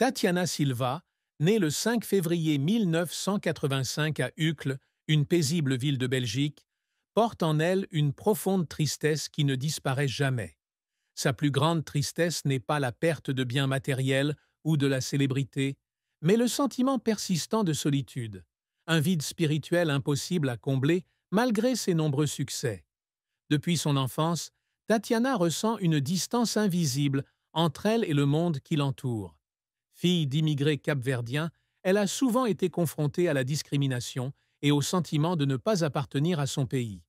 Tatiana Silva, née le 5 février 1985 à Uccle, une paisible ville de Belgique, porte en elle une profonde tristesse qui ne disparaît jamais. Sa plus grande tristesse n'est pas la perte de biens matériels ou de la célébrité, mais le sentiment persistant de solitude, un vide spirituel impossible à combler malgré ses nombreux succès. Depuis son enfance, Tatiana ressent une distance invisible entre elle et le monde qui l'entoure. Fille d'immigrés capverdiens, elle a souvent été confrontée à la discrimination et au sentiment de ne pas appartenir à son pays.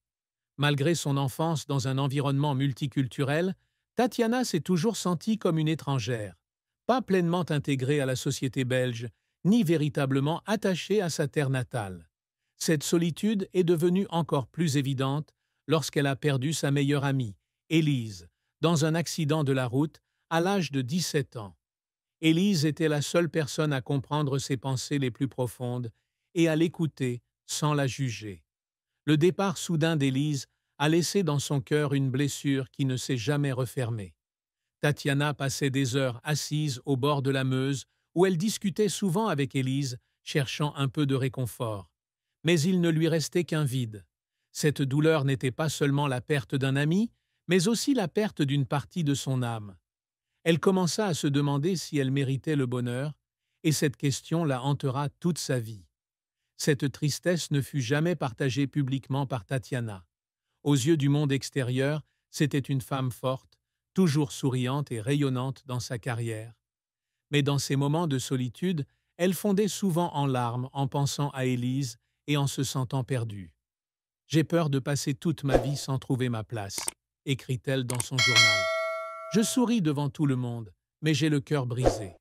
Malgré son enfance dans un environnement multiculturel, Tatiana s'est toujours sentie comme une étrangère, pas pleinement intégrée à la société belge, ni véritablement attachée à sa terre natale. Cette solitude est devenue encore plus évidente lorsqu'elle a perdu sa meilleure amie, Élise, dans un accident de la route à l'âge de 17 ans. Élise était la seule personne à comprendre ses pensées les plus profondes et à l'écouter sans la juger. Le départ soudain d'Élise a laissé dans son cœur une blessure qui ne s'est jamais refermée. Tatiana passait des heures assise au bord de la Meuse où elle discutait souvent avec Élise, cherchant un peu de réconfort. Mais il ne lui restait qu'un vide. Cette douleur n'était pas seulement la perte d'un ami, mais aussi la perte d'une partie de son âme. Elle commença à se demander si elle méritait le bonheur, et cette question la hantera toute sa vie. Cette tristesse ne fut jamais partagée publiquement par Tatiana. Aux yeux du monde extérieur, c'était une femme forte, toujours souriante et rayonnante dans sa carrière. Mais dans ces moments de solitude, elle fondait souvent en larmes en pensant à Élise et en se sentant perdue. « J'ai peur de passer toute ma vie sans trouver ma place », écrit-elle dans son journal. « Je souris devant tout le monde, mais j'ai le cœur brisé. »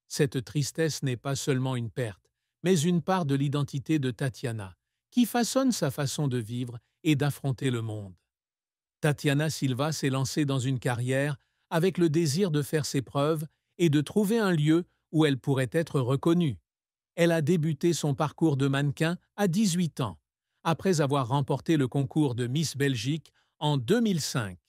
Cette tristesse n'est pas seulement une perte, mais une part de l'identité de Tatiana, qui façonne sa façon de vivre et d'affronter le monde. Tatiana Silva s'est lancée dans une carrière avec le désir de faire ses preuves et de trouver un lieu où elle pourrait être reconnue. Elle a débuté son parcours de mannequin à 18 ans, après avoir remporté le concours de Miss Belgique en 2005.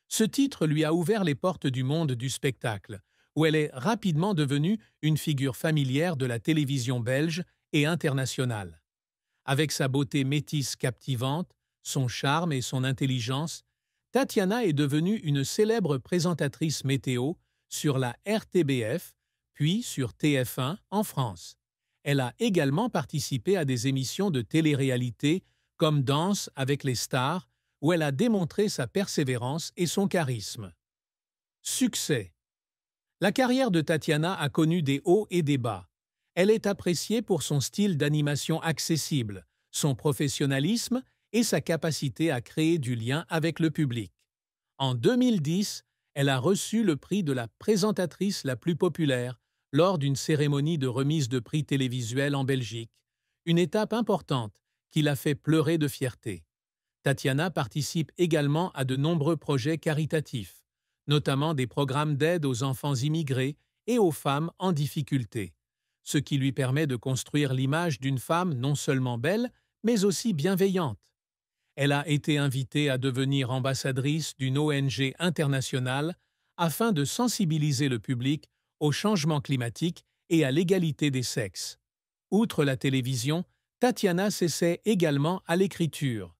Ce titre lui a ouvert les portes du monde du spectacle, où elle est rapidement devenue une figure familière de la télévision belge et internationale. Avec sa beauté métisse captivante, son charme et son intelligence, Tatiana est devenue une célèbre présentatrice météo sur la RTBF, puis sur TF1 en France. Elle a également participé à des émissions de télé-réalité comme Danse avec les stars, où elle a démontré sa persévérance et son charisme. Succès. La carrière de Tatiana a connu des hauts et des bas. Elle est appréciée pour son style d'animation accessible, son professionnalisme et sa capacité à créer du lien avec le public. En 2010, elle a reçu le prix de la présentatrice la plus populaire lors d'une cérémonie de remise de prix télévisuels en Belgique, une étape importante qui l'a fait pleurer de fierté. Tatiana participe également à de nombreux projets caritatifs, notamment des programmes d'aide aux enfants immigrés et aux femmes en difficulté, ce qui lui permet de construire l'image d'une femme non seulement belle, mais aussi bienveillante. Elle a été invitée à devenir ambassadrice d'une ONG internationale afin de sensibiliser le public au changement climatique et à l'égalité des sexes. Outre la télévision, Tatiana s'essaie également à l'écriture.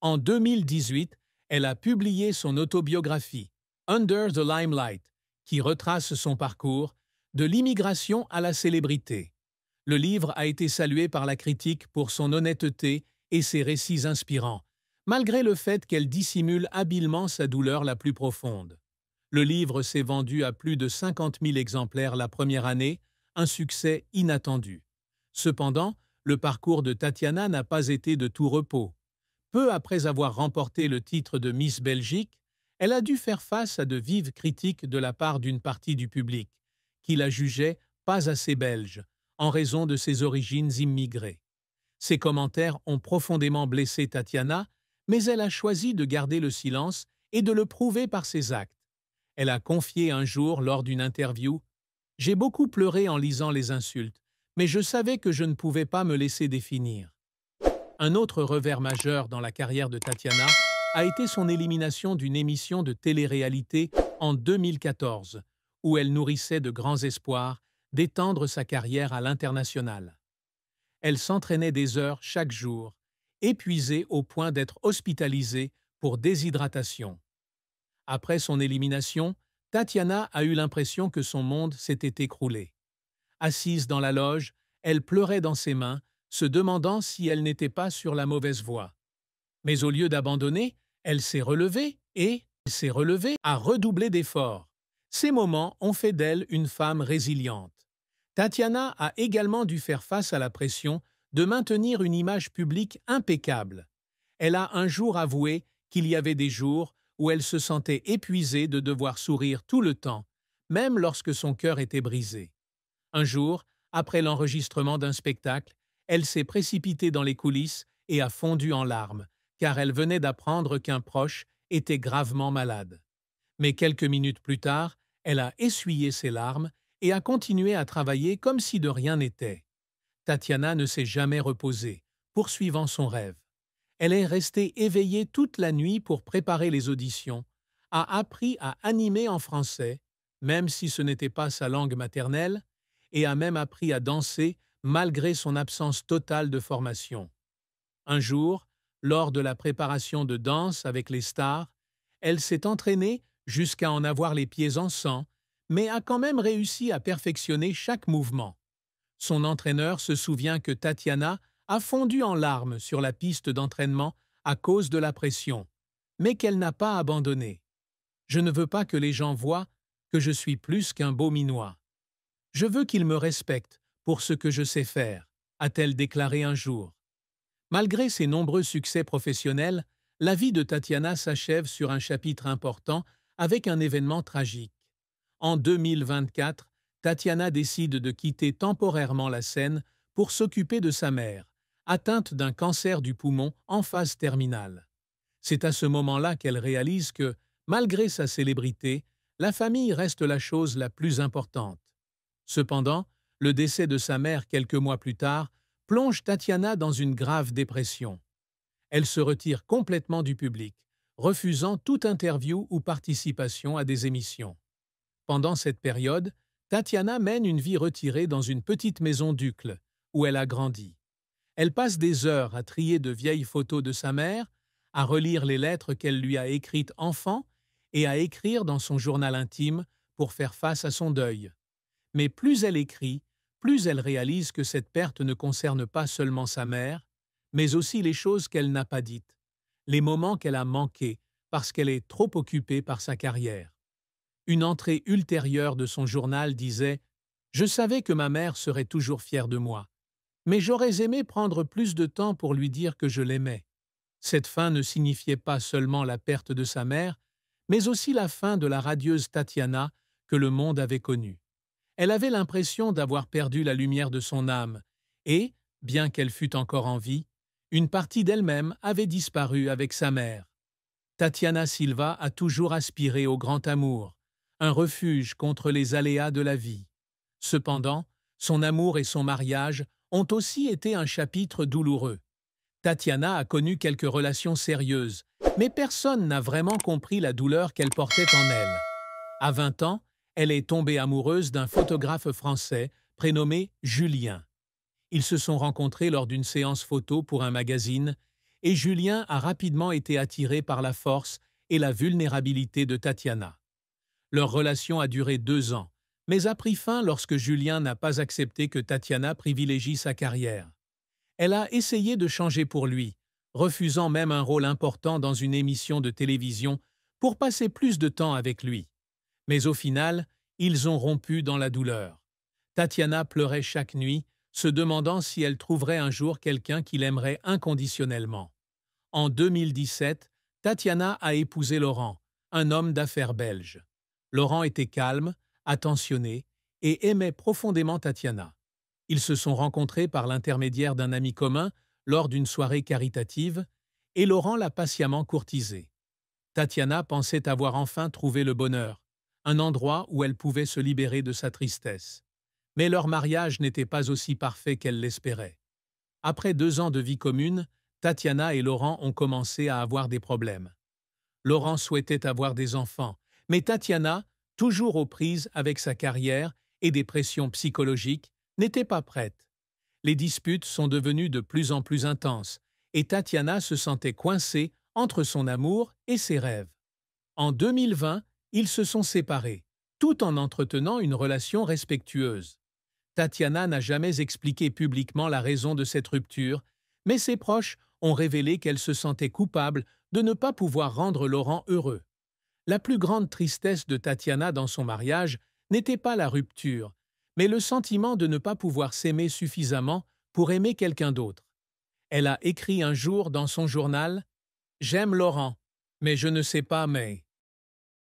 En 2018, elle a publié son autobiographie, Under the Limelight, qui retrace son parcours, de l'immigration à la célébrité. Le livre a été salué par la critique pour son honnêteté et ses récits inspirants, malgré le fait qu'elle dissimule habilement sa douleur la plus profonde. Le livre s'est vendu à plus de 50 000 exemplaires la première année, un succès inattendu. Cependant, le parcours de Tatiana n'a pas été de tout repos. Peu après avoir remporté le titre de Miss Belgique, elle a dû faire face à de vives critiques de la part d'une partie du public, qui la jugeait pas assez belge, en raison de ses origines immigrées. Ces commentaires ont profondément blessé Tatiana, mais elle a choisi de garder le silence et de le prouver par ses actes. Elle a confié un jour lors d'une interview « J'ai beaucoup pleuré en lisant les insultes, mais je savais que je ne pouvais pas me laisser définir. » Un autre revers majeur dans la carrière de Tatiana a été son élimination d'une émission de télé-réalité en 2014, où elle nourrissait de grands espoirs d'étendre sa carrière à l'international. Elle s'entraînait des heures chaque jour, épuisée au point d'être hospitalisée pour déshydratation. Après son élimination, Tatiana a eu l'impression que son monde s'était écroulé. Assise dans la loge, elle pleurait dans ses mains, se demandant si elle n'était pas sur la mauvaise voie. Mais au lieu d'abandonner, elle s'est relevée et, a redoublé d'efforts. Ces moments ont fait d'elle une femme résiliente. Tatiana a également dû faire face à la pression de maintenir une image publique impeccable. Elle a un jour avoué qu'il y avait des jours où elle se sentait épuisée de devoir sourire tout le temps, même lorsque son cœur était brisé. Un jour, après l'enregistrement d'un spectacle, elle s'est précipitée dans les coulisses et a fondu en larmes, car elle venait d'apprendre qu'un proche était gravement malade. Mais quelques minutes plus tard, elle a essuyé ses larmes et a continué à travailler comme si de rien n'était. Tatiana ne s'est jamais reposée, poursuivant son rêve. Elle est restée éveillée toute la nuit pour préparer les auditions, a appris à animer en français, même si ce n'était pas sa langue maternelle, et a même appris à danser malgré son absence totale de formation. Un jour, lors de la préparation de danse avec les stars, elle s'est entraînée jusqu'à en avoir les pieds en sang, mais a quand même réussi à perfectionner chaque mouvement. Son entraîneur se souvient que Tatiana a fondu en larmes sur la piste d'entraînement à cause de la pression, mais qu'elle n'a pas abandonné. « Je ne veux pas que les gens voient que je suis plus qu'un beau minois. Je veux qu'ils me respectent pour ce que je sais faire », a-t-elle déclaré un jour. Malgré ses nombreux succès professionnels, la vie de Tatiana s'achève sur un chapitre important avec un événement tragique. En 2024, Tatiana décide de quitter temporairement la scène pour s'occuper de sa mère, atteinte d'un cancer du poumon en phase terminale. C'est à ce moment-là qu'elle réalise que, malgré sa célébrité, la famille reste la chose la plus importante. Cependant, le décès de sa mère quelques mois plus tard plonge Tatiana dans une grave dépression. Elle se retire complètement du public, refusant toute interview ou participation à des émissions. Pendant cette période, Tatiana mène une vie retirée dans une petite maison d'Uccle, où elle a grandi. Elle passe des heures à trier de vieilles photos de sa mère, à relire les lettres qu'elle lui a écrites enfant et à écrire dans son journal intime pour faire face à son deuil. Mais plus elle écrit, plus elle réalise que cette perte ne concerne pas seulement sa mère, mais aussi les choses qu'elle n'a pas dites, les moments qu'elle a manqués parce qu'elle est trop occupée par sa carrière. Une entrée ultérieure de son journal disait « Je savais que ma mère serait toujours fière de moi, mais j'aurais aimé prendre plus de temps pour lui dire que je l'aimais. » Cette fin ne signifiait pas seulement la perte de sa mère, mais aussi la fin de la radieuse Tatiana que le monde avait connue. Elle avait l'impression d'avoir perdu la lumière de son âme et, bien qu'elle fût encore en vie, une partie d'elle-même avait disparu avec sa mère. Tatiana Silva a toujours aspiré au grand amour, un refuge contre les aléas de la vie. Cependant, son amour et son mariage ont aussi été un chapitre douloureux. Tatiana a connu quelques relations sérieuses, mais personne n'a vraiment compris la douleur qu'elle portait en elle. À 20 ans, elle est tombée amoureuse d'un photographe français prénommé Julien. Ils se sont rencontrés lors d'une séance photo pour un magazine et Julien a rapidement été attiré par la force et la vulnérabilité de Tatiana. Leur relation a duré 2 ans, mais a pris fin lorsque Julien n'a pas accepté que Tatiana privilégie sa carrière. Elle a essayé de changer pour lui, refusant même un rôle important dans une émission de télévision pour passer plus de temps avec lui. Mais au final, ils ont rompu dans la douleur. Tatiana pleurait chaque nuit, se demandant si elle trouverait un jour quelqu'un qui l'aimerait inconditionnellement. En 2017, Tatiana a épousé Laurent, un homme d'affaires belge. Laurent était calme, attentionné et aimait profondément Tatiana. Ils se sont rencontrés par l'intermédiaire d'un ami commun lors d'une soirée caritative et Laurent l'a patiemment courtisée. Tatiana pensait avoir enfin trouvé le bonheur, un endroit où elle pouvait se libérer de sa tristesse. Mais leur mariage n'était pas aussi parfait qu'elle l'espérait. Après 2 ans de vie commune, Tatiana et Laurent ont commencé à avoir des problèmes. Laurent souhaitait avoir des enfants, mais Tatiana, toujours aux prises avec sa carrière, et des pressions psychologiques, n'était pas prête. Les disputes sont devenues de plus en plus intenses, et Tatiana se sentait coincée entre son amour et ses rêves. En 2020, ils se sont séparés, tout en entretenant une relation respectueuse. Tatiana n'a jamais expliqué publiquement la raison de cette rupture, mais ses proches ont révélé qu'elle se sentait coupable de ne pas pouvoir rendre Laurent heureux. La plus grande tristesse de Tatiana dans son mariage n'était pas la rupture, mais le sentiment de ne pas pouvoir s'aimer suffisamment pour aimer quelqu'un d'autre. Elle a écrit un jour dans son journal « J'aime Laurent, mais je ne sais pas mais ».